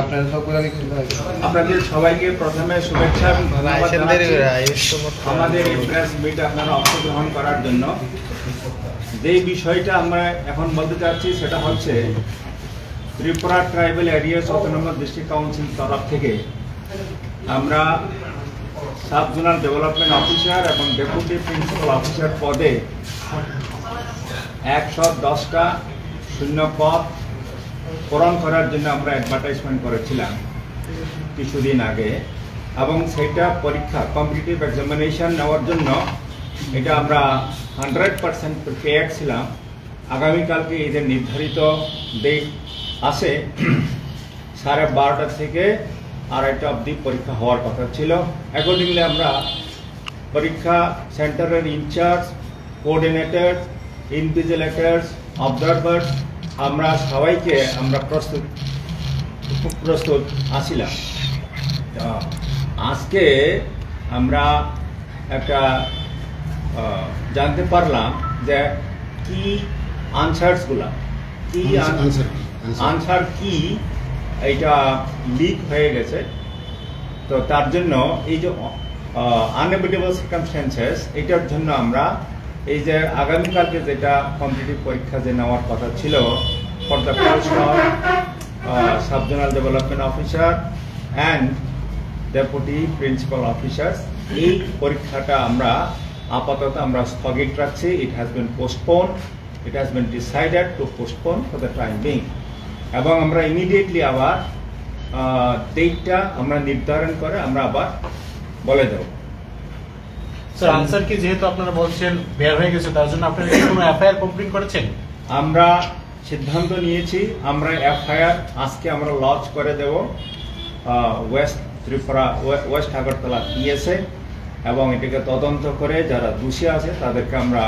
আপনাদের সবাইকে প্রথমে শুভেচ্ছা এবং ধন্যবাদ জানাচ্ছি আমাদের এই প্রেস মিটে আপনারা অংশগ্রহণ করার জন্য। যে বিষয়টা আমরা এখন বলতে চাচ্ছি সেটা হচ্ছে Tripura tribal areas autonomous district council তরফ থেকে আমরা সাব জোনাল ডেভেলপমেন্ট অফিসার এবং ডেপুটি প্রিন্সিপাল অফিসার পদে 110টা শূন্য পদ পূরণ করার জন্য আমরা অ্যাডভার্টাইজমেন্ট করেছিলাম কিছুদিন আগে, এবং সেটা পরীক্ষা কম্পিটিটিভ এক্সামিনেশন নেওয়ার জন্য এটা আমরা 100% প্রিপেয়ার ছিলাম। আগামীকালকে এদের নির্ধারিত ডেট আছে 12:30 থেকে 2:30 অবধি পরীক্ষা হওয়ার কথা ছিল। অ্যাকর্ডিংলি আমরা পরীক্ষা সেন্টারের ইনচার্জ, কোঅর্ডিনেটরস, ইনভিজিলেটরস, অবজারভার্স আমরা সবাইকে আমরা প্রস্তুত আছিলাম। আজকে আমরা একটা জানতে পারলাম যে কি আনসারসগুলা কি আনসার কি এটা লিক হয়ে গেছে। তো তার জন্য এই যে আনএভিটেবল সার্কামস্ট্যান্সেস এটার জন্য আমরা এই যে আগামীকালকে যেটা কম্পিটিটিভ পরীক্ষা যে নেওয়ার কথা ছিল for the post of sub zonal development officer and deputy principal officers, এই পরীক্ষাটা আমরা আপাতত আমরা স্থগিত রাখছি। It has been postpone, it has been decided to postpone for the time being, এবং আমরা ইমিডিয়েটলি আবার ডেটটা আমরা নির্ধারণ করে আমরা আবার বলে দেব। স্যার, আনসার কি যেহেতু আপনারা বলছেন বের হয়ে গেছে, তার জন্য আপনারা কি কোনো এফআইআর কমপ্লেইন করেছেন? আমরা সিদ্ধান্ত নিয়েছি আমরা এফআইআর আজকে আমরা লঞ্চ করে দেব ওয়েস্ট ত্রিপুরা ওয়েস্ট আগরতলা পিএসএ, এবং এটাকে তদন্ত করে যারা দোষী আছে তাদেরকে আমরা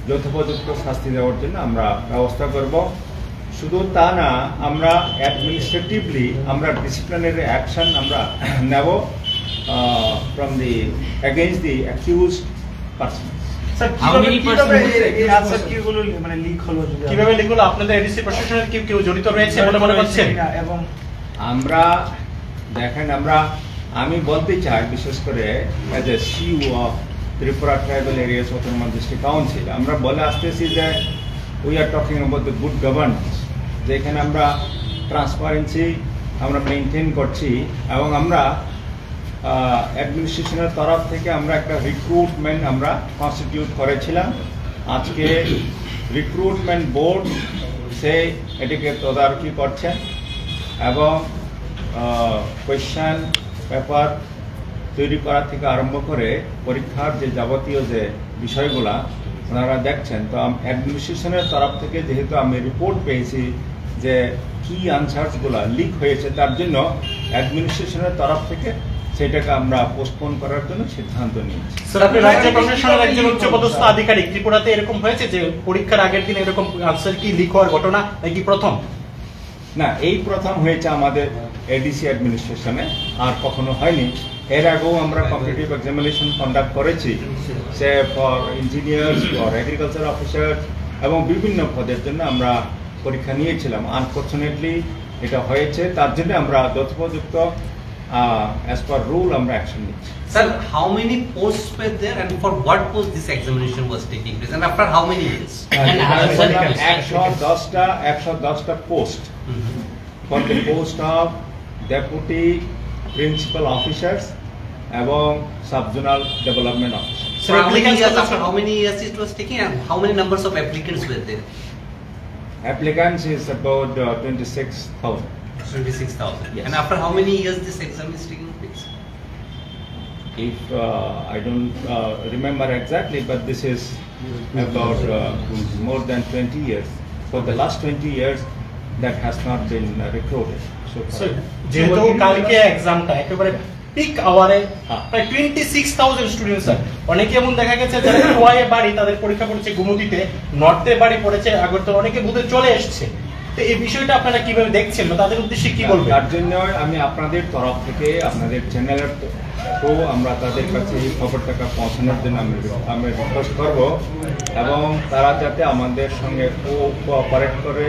যথোপযুক্ত শাস্তি দেওয়ার জন্য আমরা ব্যবস্থা করব। শুধু তা না, আমরা অ্যাডমিনিস্ট্রেটিভলি আমরা ডিসিপ্লিনারি অ্যাকশন আমরা নেব from the against the accused person. Sir, কিভাবে লিক হলো? আপনাদের এডিসি প্রশাসনের কি কেউ জড়িত রয়েছে বলে মনে করছেন? এবং আমরা দেখেন, আমি বলতে চাই বিশেষ করে as a CEO of Tripura tribal areas autonomous district council আমরা বলে আসতেছি যে we are talking about the good governance, যেখানে আমরা ট্রান্সপারেন্সি আমরা মেনটেন করছি, এবং আমরা অ্যাডমিনিস্ট্রেশনের তরফ থেকে আমরা একটা রিক্রুটমেন্ট আমরা কনস্টিটিউট করেছিলাম। আজকে রিক্রুটমেন্ট বোর্ড সে এটিকে তদারকি করছেন, এবং কোয়েশ্চেন পেপার তৈরি করা থেকে আরম্ভ করে পরীক্ষার যে যাবতীয় যে বিষয়গুলা ওনারা দেখছেন। তো অ্যাডমিনিস্ট্রেশনের তরফ থেকে যেহেতু আমি রিপোর্ট পেয়েছি যে কি আনসারসগুলা লিক হয়েছে, তার জন্য অ্যাডমিনিস্ট্রেশনের তরফ থেকে সেটাকে আমরা পোস্টপোন করার জন্য সিদ্ধান্ত নিয়েছি। স্যার, আপনি রাজ্য প্রশাসনের একজন উচ্চপদস্থ আধিকারিক, ত্রিপুরাতে এরকম হয়েছে যে পরীক্ষার আগের দিন এরকম আনসার কি লিক হওয়ার ঘটনা নাকি প্রথম? না, এই প্রথম হয়েছে আমাদের এডিসি অ্যাডমিনিস্ট্রেশনে, আর কখনো হয়নি। এর আগেও আমরা কম্পিটিটিভ এক্সামিনেশন কন্ডাক্ট করেছি, সে for engineers, for agriculture officer, এবং বিভিন্ন পদের জন্য আমরা পরীক্ষা নিয়েছিলাম। আনফর্চুনেটলি এটা হয়েছে, তার জন্য আমরা যথোপযুক্ত as per rule আমরা অ্যাকশন নিচ্ছি। Sir, how many posts were there and for what post this examination was taking place and after how many years? 110টা post for the post of deputy principal officers এবং sub-zonal development officers. So after how many years it was taking and how many numbers of applicants were there? Applicants is about 26,000. 26,000. Yes. And after how many years this exam is taking place? If I don't remember exactly, but this is about more than 20 years. For the last 20 years, that has not been recorded. So যেহেতু কালকে এক্সামটা একেবারে pick আওয়ারে প্রায় 26,000 student, sir অনেকে এমন দেখা গেছে যারা টুয়ায়ে বাড়ি তাদের পরীক্ষা পড়েছে গুমতিতে, নর্থে বাড়ি পড়েছে আগরতলা, অনেকে বুধে চলে এসেছে। তো এই বিষয়টা আপনারা কিভাবে দেখছেন বা তাদের উদ্দেশ্যে কি বলবেন? তার জন্য আমি আপনাদের তরফ থেকে আপনাদের চ্যানেলের তো আমরা তাদের কাছে এই খবরটাকে পৌঁছানোর জন্য আমি রিকোয়েস্ট করব, এবং তারা যাতে আমাদের সঙ্গে কোঅপারেট করে,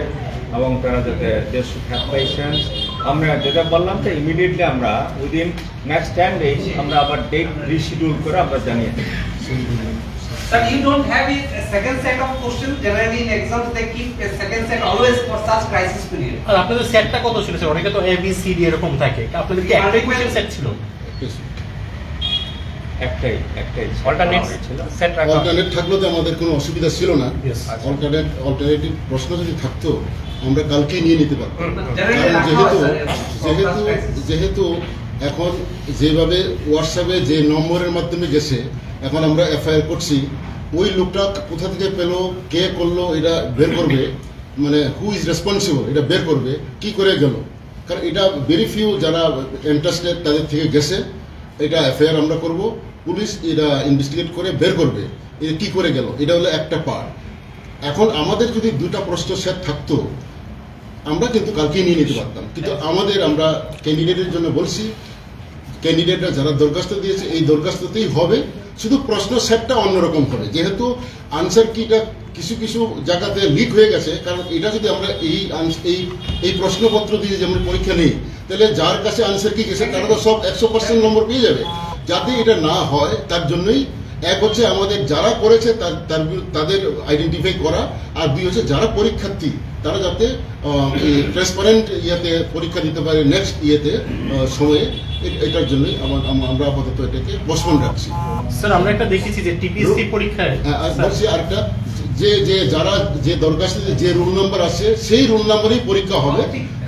এবং তারা যাতে দে শুড হ্যাভ পেশেন্স আমরা যেটা বললাম তো ইমিডিয়েটলি আমরা উইদিন নেক্সট 10 days আমরা আবার ডেট রিশিডিউল করে আমরা জানিয়ে দেব। Sir, you don't have a second set of questions. Generally in exams they keep a second set always for such crisis period. আর আপনাদের সেটটা কত ছিল স্যার? অনেকে তো A B C D এরকম থাকে, আপনাদের কি একটাই কোশ্চেন সেট ছিল? একটাই অল্টারনেট সেট রাখা। অল্টারনেট থাকলেও তো আমাদের কোনো অসুবিধা ছিল না। অল্টারনেটিভ প্রশ্ন যদি থাকতো আমরা কালকেই নিয়ে নিতে পারতাম। কারণ যেহেতু এখন যেভাবে হোয়াটসঅ্যাপে যে নম্বরের মাধ্যমে গেছে, এখন আমরা এফআইআর করছি, ওই লোকটা কোথা থেকে পেলো, কে করলো, এটা বের করবে, মানে হু ইজ রেসপন্সিবল এটা বের করবে, কি করে গেল। কারণ এটা ভেরি ফিউ যারা ইন্টারেস্টেড তাদের থেকে গেছে, এটা এফআইআর আমরা করব, পুলিশ এটা ইনভেস্টিগেট করে বের করবে এটা কি করে গেল। এটা হলো একটা পার্ট। এখন আমাদের যদি দুটা প্রশ্ন সেট থাকতো আমরা কিন্তু কালকেই নিয়ে নিতে পারতাম, কিন্তু আমরা ক্যান্ডিডেটের জন্য বলছি, ক্যান্ডিডেটরা যারা দরখাস্ত দিয়েছে এই দরখাস্ততেই হবে, শুধু প্রশ্ন সেটটা অন্যরকম হবে। যেহেতু আনসার কিটা কিছু কিছু জায়গাতে লিক হয়ে গেছে, কারণ এটা যদি আমরা এই প্রশ্নপত্র দিয়ে যেমন পরীক্ষা নেই, তাহলে যার কাছে আনসার কি গেছে তারা তো সব 100% নম্বর পেয়ে যাবে। যাতে এটা না হয় তার জন্যই এক হচ্ছে আমাদের যারা করেছে তাদের আইডেন্টিফাই করা, আর দুই হচ্ছে যারা পরীক্ষার্থী তারা যাতে ট্রান্সপারেন্ট ইয়েতে পরীক্ষা দিতে পারে নেক্সট সময়ে। এটার জন্যই আমরা আপাতত এটাকে পোস্টপোন রাখছি। স্যার আমরা একটা দেখেছি যে টিপিএসসি পরীক্ষায় বলছি আরেকটা যে যারা যে দরখাস্তে যে রোল নাম্বার আছে সেই রোল নাম্বারেই পরীক্ষা হবে,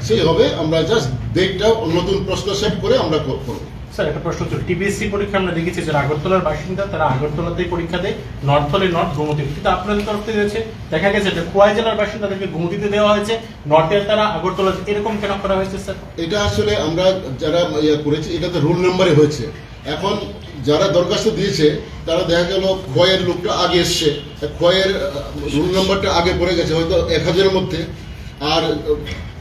সেই হবে। আমরা জাস্ট ডেটটা নতুন প্রশ্ন সেট করে আমরা করব। স্যার একটা প্রশ্ন ছিল, টিপিএসসি পরীক্ষা আমরা দেখেছি যারা আগরতলার বাসিন্দা তারা আগরতলাতেই পরীক্ষা দেয়, নর্থ হলে নর্থ, গুমতি, কিন্তু আপনাদের তরফ থেকে হয়েছে দেখা গেছে যে খোয়াই জেলার বাসিন্দাদেরকে গুমতিতে দেওয়া হয়েছে, নর্থের তারা আগরতলা, এরকম কেন করা হয়েছে স্যার? এটা আসলে আমরা যারা করেছি এটা তো রোল নাম্বারে হয়েছে। এখন যারা দরখাস্ত দিয়েছে তারা দেখা গেল খোয়াইয়ের লোকটা আগে এসছে, খোয়াইয়ের রোল নাম্বারটা আগে পড়ে গেছে হয়তো 1000-এর মধ্যে, আর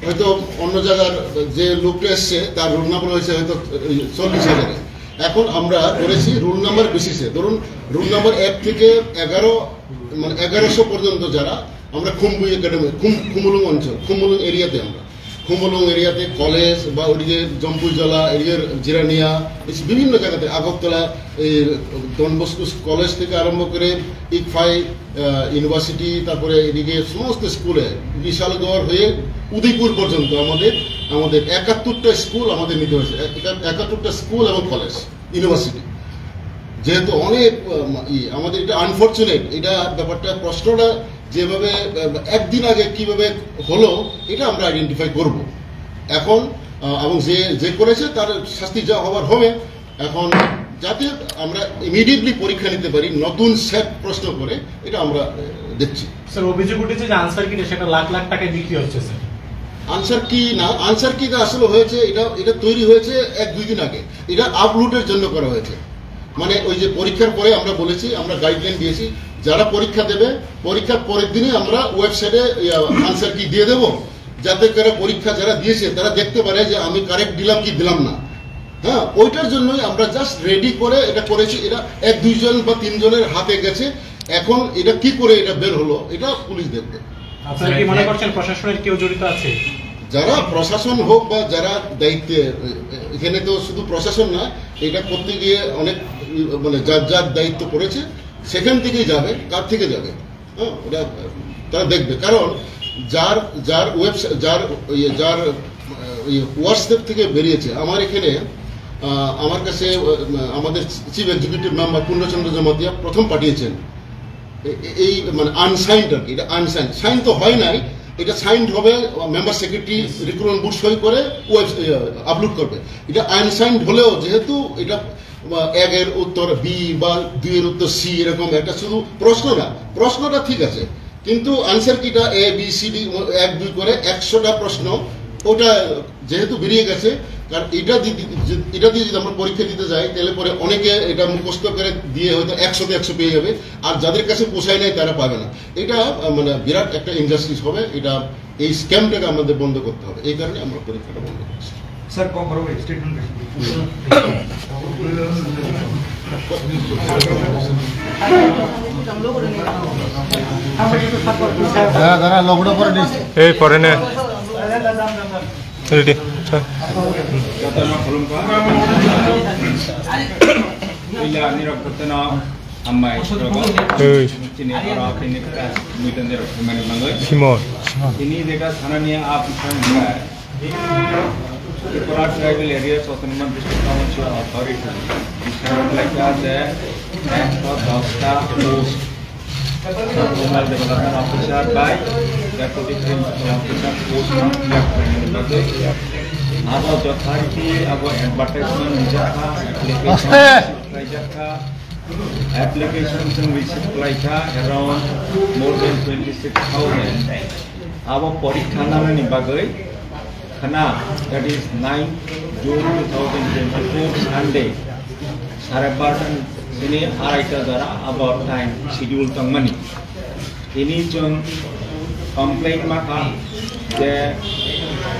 হয়তো অন্য জায়গার যে লোকটা এসছে তার রোল নাম্বার হয়েছে হয়তো 40,000-এ। এখন আমরা করেছি রোল নাম্বার বেসিসে, ধরুন রোল নাম্বার 1 থেকে 11 মানে 1100 পর্যন্ত যারা আমরা খুমবুই একাডেমি খুমুলুং অঞ্চল, খুমুলুং এরিয়াতে, আমরা খুমুলুং এরিয়াতে কলেজ বা ওদিকে জম্পুজলা এরিয়ার জিরানিয়া বিভিন্ন জায়গাতে, আগরতলা ডন বস্কো কলেজ থেকে আরম্ভ করে ইকফাই ইউনিভার্সিটি, তারপরে এদিকে সমস্ত স্কুলে বিশালগড় হয়ে উদয়পুর পর্যন্ত আমাদের 71টা স্কুল আমাদের নিতে হয়েছে, 71টা স্কুল এবং কলেজ ইউনিভার্সিটি। যেহেতু অনেক আমাদের এটা আনফর্চুনেট, এটা ব্যাপারটা প্রশ্নটা যেভাবে একদিন আগে কিভাবে হলো এটা আমরা আইডেন্টিফাই করব এখন, এবং যে করেছে তার শাস্তি যা হওয়ার হবে। এখন যাতে আমরা ইমিডিয়েটলি পরীক্ষা নিতে পারি নতুন সেট প্রশ্ন করে, এটা আমরা দেখছি। স্যার অভিযোগ উঠেছে যে আনসার কি সেটা লাখ লাখ টাকায় বিক্রি হচ্ছে স্যার। আনসার কি না, আনসার কি আসলে হয়েছে এটা তৈরি হয়েছে 1-2 দিন আগে, এটা আপলোডের জন্য করা হয়েছে। মানে ওই যে পরীক্ষার পরে আমরা বলেছি, আমরা গাইডলাইন দিয়েছি যারা পরীক্ষা দেবে পরীক্ষার পরের দিনে আমরা ওয়েবসাইটে আনসার কি দিয়ে দেবো, যাতে করে পরীক্ষা যারা দিয়েছে তারা দেখতে পারে যে আমি কারেক্ট দিলাম কি দিলাম না। হ্যাঁ, ওইটার জন্যই আমরা জাস্ট রেডি করে এটা করেছি। এটা 1-2 জন বা 3 জনের হাতে গেছে, এখন এটা কি করে এটা বের হলো এটা পুলিশ দেখবে। আপনারা কি মনে করছেন প্রশাসনের কেউ জড়িত আছে? যারা প্রশাসন হোক বা যারা দায়িত্বে, এখানে তো শুধু প্রশাসন না, এটা করতে গিয়ে অনেক মানে যার দায়িত্ব পড়েছে সেখান থেকেই যাবে, কার থেকে যাবে, হ্যাঁ ওটা তারা দেখবে। কারণ যার ওয়েবসাইট যার হোয়াটসঅ্যাপ থেকে বেরিয়েছে, আমার এখানে আমার কাছে আমাদের চিফ এক্সিকিউটিভ মেম্বার পূর্ণচন্দ্র জমাতিয়া প্রথম পাঠিয়েছেন এই মানে আনসাইন্ড আর কি, এটা আনসাইন্ড, সাইন তো হয় নাই, এটা সাইন্ড হবে মেম্বার সেক্রেটারি রিক্রুটমেন্ট বোর্ড সই করে আপলোড করবে। এটা আনসাইন্ড হলেও যেহেতু এটা 1-এর উত্তর বি বা 2-এর উত্তর সি এরকম একটা শুধু প্রশ্নটা ঠিক আছে, কিন্তু আনসার কিটা ABCD 1-2 করে 100টা প্রশ্ন, ওটা যেহেতু বেরিয়ে গেছে। কারণ এটা দিয়ে যদি আমরা পরীক্ষা দিতে যাই তাহলে পরে অনেকে এটা মুখস্থ করে দিয়ে হয়তো 100তে 100 পেয়ে যাবে, আর যাদের কাছে পোষায় নাই তারা পাবে না। এটা মানে বিরাট একটা ইনজাস্টিস হবে। এটা এই স্ক্যামটাকে আমাদের বন্ধ করতে হবে, এই কারণে আমরা পরীক্ষাটা বন্ধ করছি। স্যার কম বড় স্টেটমেন্ট এই পরে নে Jatana Kolumba, Ila Nirokotana, Amai Strogo, Chini Arab in the class, Mutan the Mangalore, Simon. Ini Deka Sanania up from the Korat tribal areas of the Numan District Council Authority. Like that, the Act of Dosta Post. Rural Development Officer by Deputy Principal Officer Post about authority, about advertisement, applications and research like around more than 26,000. Our Porikhana Nibagai, Khana, that is 9 June 2024, Sunday, Sarabatan. Ini araita dara about time schedule tang mani. Ini jeng complaint maka the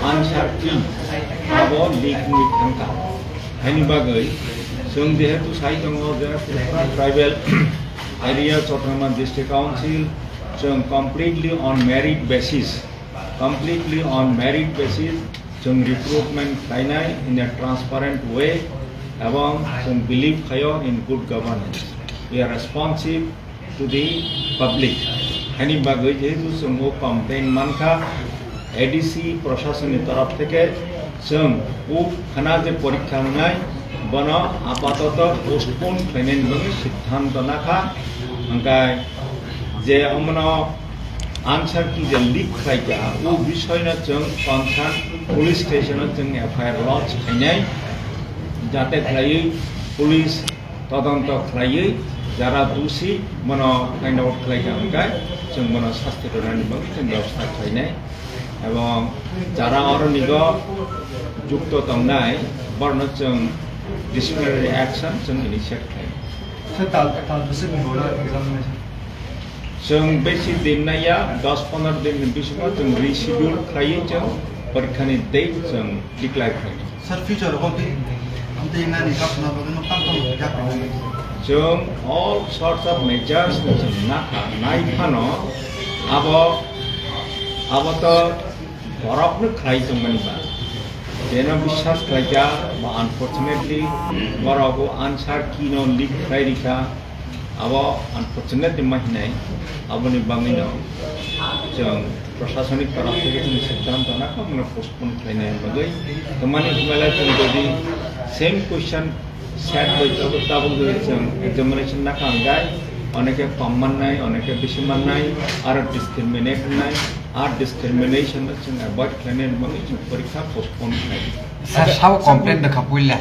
answer key about leak with tangka. Ini bagai jeng dia tu saya tengok the tribal area Chotraman District Council jeng completely on merit basis. Jeng recruitment kainai in a transparent way. এবং some believe in good governance. We are responsive to the public. Any baggage some complain manka ADC procession taraf theke some khana je porikha nai bana apatata postpone finance bagi siddhanto nakha angkai je amna answer ki je leak khaika o bishoy na jeng concern police station jeng FIR lodge khainai যাতে খাই police তদন্ত খাই যারা দোষী মনো find out খাই গায় जों মনো শাস্তি প্রদান বলে जों ব্যবস্থা খাইনাই এবং যারা অরনিগ যুক্ত তংনাই বর্ণ जों ডিসিপ্লিনারি অ্যাকশন जों ইনিশিয়েট খাই जों बेसि दिन नाया 10-15 दिन बिसिमाव जों रिशिड्यूल खाइ जों परीक्षानि डेट जों डिक्लेयार खाइ सर फ्यूचर कम्प्लिट जों all sorts of measures जों नाय फानो अब तो बरफनो खाइ जों मानिबा जेन विश्वास खाइजा बा अनफॉर्चुनेटली बरफो आंसर किनो लीक खाइरिखा अब अनफॉर्चुनेटली माहिनाय अबनि बांगिनो जों प्रशासनिक तरफ থেকে जों सिद्धांत नाखौ मन पोस्टपोन खाइनाय बगै तमानि हिमालय जों जदि सेम क्वेश्चन सेट হইতো তাবো जों एग्जामिनेशन ना खांगाय अनेके कम माननाय अनेके बेसि माननाय आरो डिस्क्रिमिनेट होनाय आर डिस्क्रिमिनेशन जों अवॉइड खाइनाय बगै जों परीक्षा पोस्टपोन खाइ सर साव कमप्लेन देखा पुइला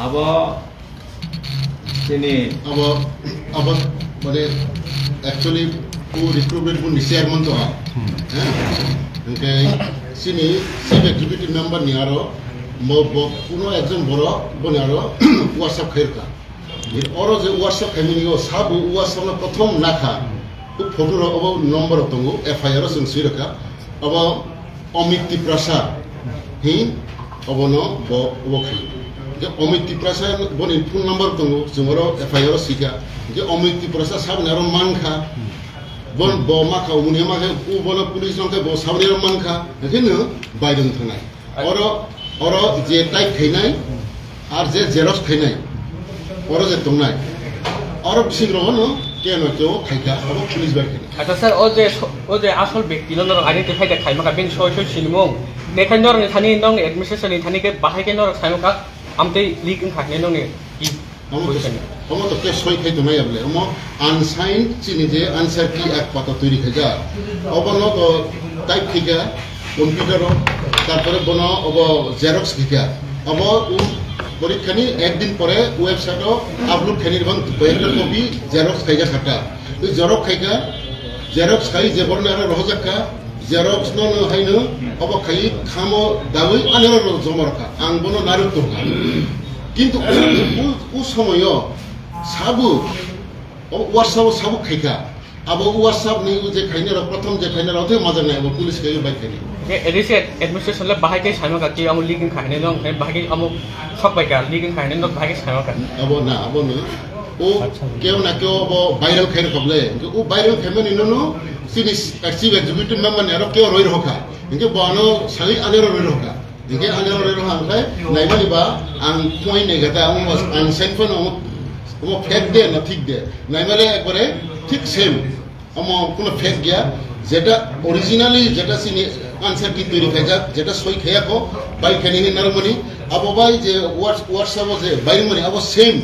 अब जेने अब माने एक्चुअली को रिक्रूटमेंट को निशेयर मन तो हैं ओके सिनी चीफ एग्जीक्यूटिव मेंबर नियारो कुनो एकजन बरो बनियारो व्हाट्सएप खैरका और जे व्हाट्सएप खैमिनिगो सब व्हाट्सएप ना प्रथम नाखा को फोटो रो अब नंबर तंगो एफआईआर जों सिरका अब अमित प्रसाद हि अबनो बो खै जे अमित प्रसाद बनि फोन नंबर तंगो जोंरो एफआईआर सिका जे अमित प्रसाद सब नारो मानखा बन बमा खा उनि मा के बन पुलिस नके ब साबने मानखा हेनो बायदों थानाय और जे टाइप खैनाय आर जे जेरक्स खैनाय और जे तंनाय और बिसिग्रो न केनो के खाइका अब पुलिस बार खैनाय अच्छा सर ओ जे आसल व्यक्ति नर आइडेंटिफाई दे खाइमाका बेन सय सिनमो नेखान नर थानि नंग एडमिनिस्ट्रेशन थानि के बाहाय के नर खाइमाका आमते लीक खाखने नंग हम तो के सय खाइ तनाय आबले हम अनसाइन चिनि जे आंसर की एक पाता तैरि खाइजा अब न तो टाइप खैका कंप्यूटर तारपरे बनो अब जेरक्स खैका अब परीक्षानि एक दिन परे वेबसाइट अपलोड खैनिर बन बैर कपि जेरक्स खैजा खाता बे जेरक्स खैका जेरक्स खाइ जे बरना रहजाका जेरक्स न हाइनो अब खाइ खामो दाबै आनेर जमरखा आं बनो नारुतोखा किन्तु उ समय साबु व्हाट्सएप साबु खैका अब व्हाट्सएप नि जे खैने प्रथम जे खैने रथे मजा नै अब पुलिस के बाइ खैने ये एडिसे एडमिनिस्ट्रेशन ले बाहाय के साइमा का कि अमु लीकिंग खाने नं बाहाय के अमु सब बाइ का लीकिंग खाने नं बाहाय के साइमा का अब न ओ केउ ना केउ अब भाइरल खैने कबले ओ भाइरल खैमे नि नो सिनि चीफ एग्जीक्यूटिव मेंबर ने केउ रोइ रखा इनके बनो सही आनेर रोइ रखा Dike angelo relo hangkai naimani ba ang point ne gata ang senfon omo fake de na ঠিক de naimale ekbare ঠিক সেম omo কোনো fake gya যেটা অরিজিনালি যেটা সিনি আনসার কি তৈরি খাইজা যেটা সই খাইয়া কো বাই খানি নারমনি আবো বাই যে হোয়াটসঅ্যাপ যে বাইরে মনি আবো সেম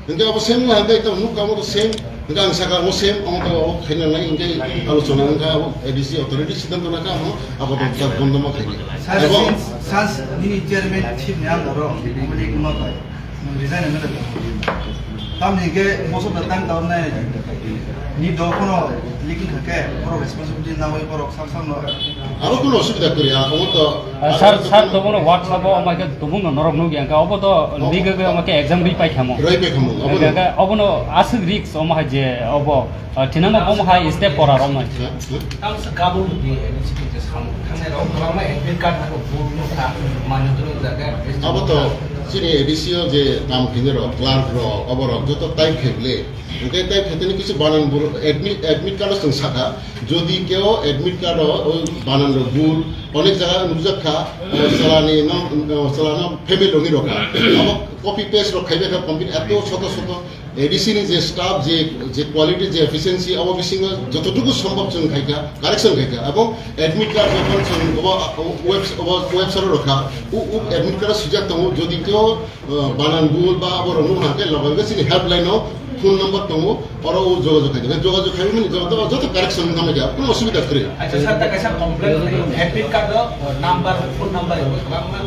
ইনকে আবো সেম না হাতে তো নুক আমো সেম ইনকা আনসাকা ও সেম আমো তো খাইনা নাই ইনকে আলোচনা ইনকা এডিসি অথরিটি সিদ্ধান্ত নাকা আমো আবো তো বন্ধ মত খাই এবং সাস নি চেয়ারম্যান চিফ নাম ধরো মানে কোনো তাই রিজাইন না তামনিকে মোসব দান দাও না নি দ কোনো লিখিং থাকে বড় রেসপন্সিবিলিটি না হই বড় সাকসাম না আরো কোনো অসুবিধা করি আমো তো স্যার তো কোনো হোয়াটসঅ্যাপ আমাকে তুমুন নরম নু গিয়া অব তো লিগে আমাকে এক্সাম রি পাই খামো রই পাই খামো অবনো আসি রিক্স অমহা যে অব ঠিনামা অমহা স্টেপ করা রম না তাম গাবু দি এনসিপি যে সাম খানে রং খালামা এডমিট কার্ড থাকো বুলু থা মানতর জায়গা আবো তো সিনি এডিসিও যে নাম কিনেরো ক্লার্ক র অবর যত টাইপ খেলে ওকে টাইপ খেতে কিছু বানান বল এডমিট কার্ড সং শাখা যদি কেউ এডমিট কার্ড ওই বানান ভুল অনেক জায়গা নুজাখা সালানি সালানা ফেমিলি রঙি রখা আবো কপি পেস্ট রখাইবে কমপ্লিট এত ছোট ছোট এডিসি নি যে স্টাফ যে কোয়ালিটি যে এফিসিয়েন্সি অব বিসিং যতটুকু সম্ভব जों খাইকা কারেকশন খাইকা এবং এডমিট কার্ড যখন ওয়েবসাইট রখা ও এডমিট কার্ড সুযোগ দङ যদি কেউ বানান ভুল বা আবার রং হাকে লগাবে সিনি হেল্পলাইনও ফোন নাম্বার দङ আরো যোগাযোগ খাইবে যোগাযোগ খাইবে মানে যত কারেকশন নামে যা কোনো অসুবিধা করে আচ্ছা স্যার তা কাছে complain admit card number phone number খালামা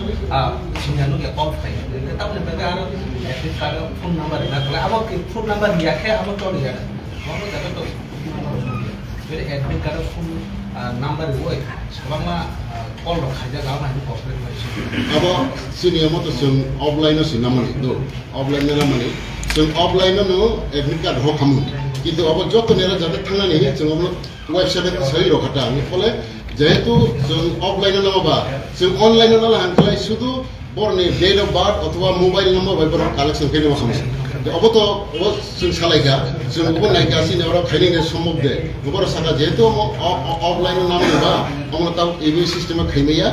সিনানু কে কল খাই তাহলে বেবে আর এডমিট কার্ড ফোন নাম্বার না কলে আমক ফোন নাম্বার ইয়াকে আমক তো লিয়া আমক জায়গা তো বেরে এডমিট কার্ড ফোন নাম্বার ওই খালামা কল রাখা যা গাম আমি কমপ্লেন হইছে আবো সিনিয়র মতো जों অফলাইনও সিনামানি দো অফলাইনে নামানি जों অফলাইনও এডমিট কার্ড হখামু কিন্তু আবার যত নেরা যাতে থানানি जों ওয়েবসাইটে সহি রখাটা আমি ফলে যেহেতু जों অফলাইনে নামাবা जों অনলাইনে নালা হানখালাই শুধু বরনি ডেট অফ বার্থ অথবা মোবাইল নাম্বার বাইবার কালেকশন খাইনে সমস্যা अब तो वो जों सालायगा जों गुबुन नायगा सिनेमाव खायनो सम्भव दे गुबुन साखा जेहेतु अफलाइन नाम होबा আমরা তাও এই সিস্টেমে খাইমেয়া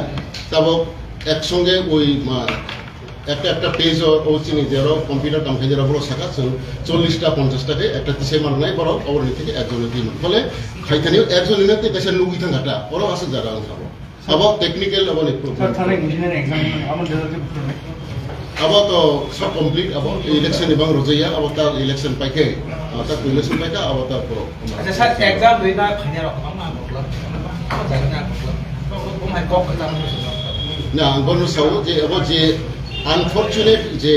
তাও একসঙ্গে ওই একটা পেজ ও চিনি যেরো কম্পিউটার কাম খাইজারা বড় সাকা 40টা 50টাকে একটা তিসে মারনাই বড় অবরনি থেকে একজনের দিন ফলে খাইতানিও একজন নিতে দেশের লুগি থাকাটা বড় আছে জায়গা খাবো अब টেকনিক্যাল অনেক প্রবলেম থানা ইঞ্জিনিয়ারিং एग्जाम আমাদের अब तो सब कंप्लीट अब इलेक्शन एवं रोजैया अब ता इलेक्शन पाइके ता इलेक्शन पाइका अब ता प्रो अच्छा सर एग्जाम रेना खने रखम ना मतलब जागना मतलब ओ माय गॉड एग्जाम ना गनु साउ जे अब जे अनफॉर्चुनेट जे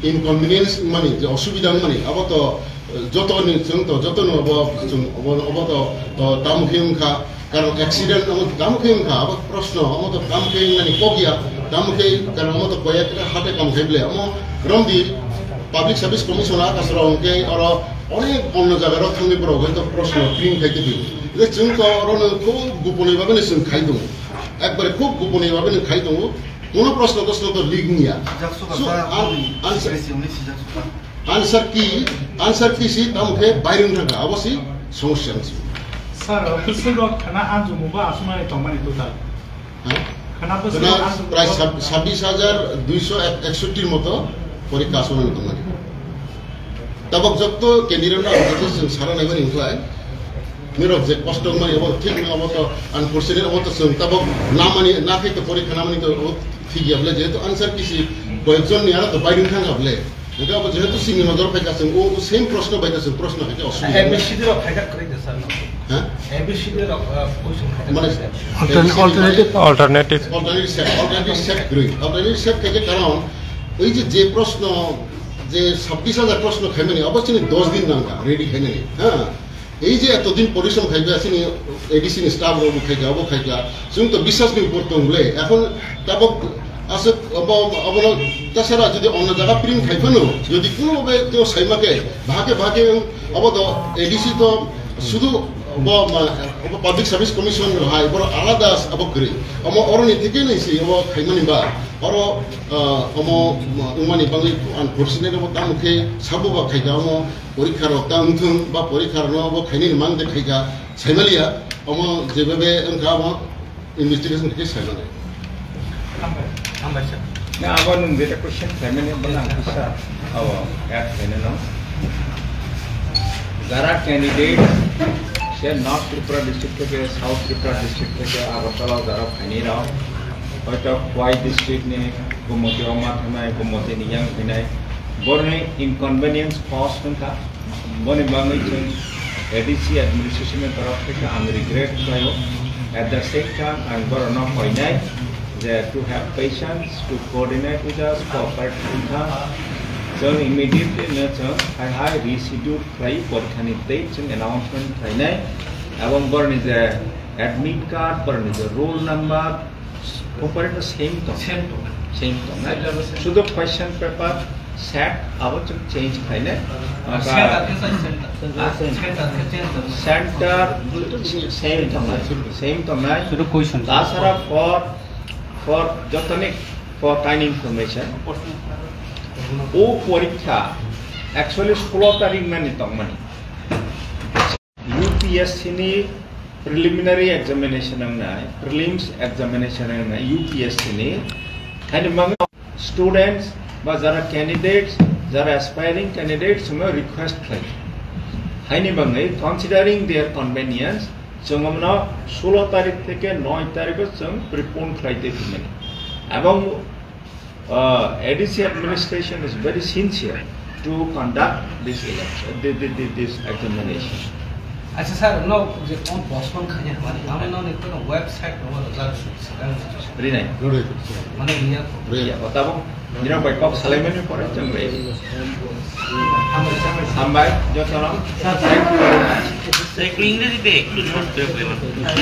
इनकन्वीनियंस माने जे असुविधा माने अब तो जतनि जों तो जतन अब तो तामुखिंखा कारण एक्सीडेंट अब तामुखिंखा अब प्रश्न अब तो तामुखिं माने कोगिया तामुखे कारण हम तो कोया के हाटे काम हेबले हम रमदी पाब्लिक सार्विस कमिशनर कासरा उनके और अनेक अन्य जगह थांनि पर हयतो प्रश्न प्रिंट खाइते दिउ जे जों तो रनो खूब गोपनीय भाबे जों खाइ दङ एकबारे खूब गोपनीय भाबे खाइ दङ কোনো প্রশ্ন তো লিগ নিয়া आंसर की सी तामुखे বাইরে থাকা অবশ্যই সমস্যা আছে স্যার অফিসিয়াল খানা আজমুবা আসমানে তমানি টোটাল প্রায় 26,261 মতো পরীক্ষা আসমানে তমানি তবক যত কেন্দ্রীয়রা যত সারা নাইবেন ইনক্লাই নিরব যে কষ্ট মানে अब ঠিক না अब তো আনফরচুনেট अब তো তবক না মানে না থেকে পরীক্ষা না মানে তো ঠিক যাবলে যেহেতু आंसर की सी কয়েকজন নিয়ারা তো বাইরে থাকাবলে এটা अब যেহেতু সিঙ্গি নজর পাইকাছেন ও সেম প্রশ্ন পাইকাছেন প্রশ্ন থেকে অসুবিধা এবিসিডি র খাইটা করে দে স্যার হ্যাঁ এবিসিডি র কোশ্চেন খাইটা মানে অল্টারনেটিভ সেট থেকে কারণ ওই যে প্রশ্ন যে 26,000 প্রশ্ন খাইবেনি অবশ্যই 10 দিন নাঙ্গা রেডি খাইনি হ্যাঁ এই যে এতদিন পরিশ্রম খাইবে আসেনি এডিসি স্টাফ রব খাইগা অব খাইগা जों তো বিশ্বাস করি করতে হলে এখন তারপর আছে অবল তাছাড়া যদি অন্য জায়গা প্রিন্ট খাইবেনো যদি কোনোভাবে কেউ সাইমাকে ভাগে ভাগে অবদ এডিসি তো শুধু পাবলিক সার্ভিস কমিশন হাই বড় আলাদা আবকরি অম অরনি থেকে নাইছি অব খাইমানি বা অর অম উমানি বাংলি আনফরচুনেট অব তামুখে সাববা খাইগা অম পরীক্ষার তামথুন বা পরীক্ষার ন অব খাইনি মান দে খাইগা সাইমালিয়া অম যেভাবে অনকা অম ইনভেস্টিগেশন থেকে সাইমালে हामबायसै ना अब नों जेटा क्वेश्चन खालामनानै बना फिसा अब एड खालामनो যারা ক্যান্ডিডেট সে নর্থ ত্রিপুরা ডিস্ট্রিক্ট থেকে সাউথ ত্রিপুরা ডিস্ট্রিক্ট থেকে আগরতলা যারা ফাইনাল হয়তো খোয়াই ডিস্ট্রিক্টনি গুমতি অমা থানায় গুমতি নিয়াং ফैनाय বরনি ইনকনভেনিয়েন্স কস্ট নকা বনি বাঙাই जों एडीसी एडमिनिस्ट्रेशन तरफ থেকে आं रिग्रेट खायो एट द सेम टाइम आं बरनो फैनाय जे to have patience to coordinate with us cooperate with us जों इमीडिएटली जों हाय रिशिड्यूल खालाय परीक्षानि डेट जों अनाउंसमेंट खालायनाय एवं बरनि जे एडमिट कार्ड बरनि जे रोल नंबर कॉपरेट सेम तो शुद्ध क्वेश्चन पेपर सेट अब जों चेंज खालायनाय सेंटर सेम तो नाय শুধু কোয়েশ্চন तासारा फॉर जतनिक फॉर काइंड इंफॉर्मेशन ओ परीक्षा एक्चुअली 16 तारिख में तंगमनी यूपीएससी नि प्रिलिमिनरी एग्जामिनेशन नाय प्रीलिम्स एग्जामिनेशन नाय यूपीएससी नि खानि मंग स्टूडेंट्स बा जरा कैंडिडेट्स जरा एस्पायरिंग कैंडिडेट्स में रिक्वेस्ट खाय हाइनि बंगै कंसीडरिंग देयर कन्वेनियंस जोंमनो 16 तारिख থেকে 9 तारिख जों प्रिपोन खायते फिमेन एवं ADC administration is very sincere to conduct this election, this examination. अच्छा सर नो जे कौन पोस्टपोन खाने हमारे हमें नो ने कोनो वेबसाइट पर रिजल्ट Rinai. माने निया Ya, बताबो दिना बैकअप सालायमेन परे जों रे हामबाय जतरा thank you very much English पे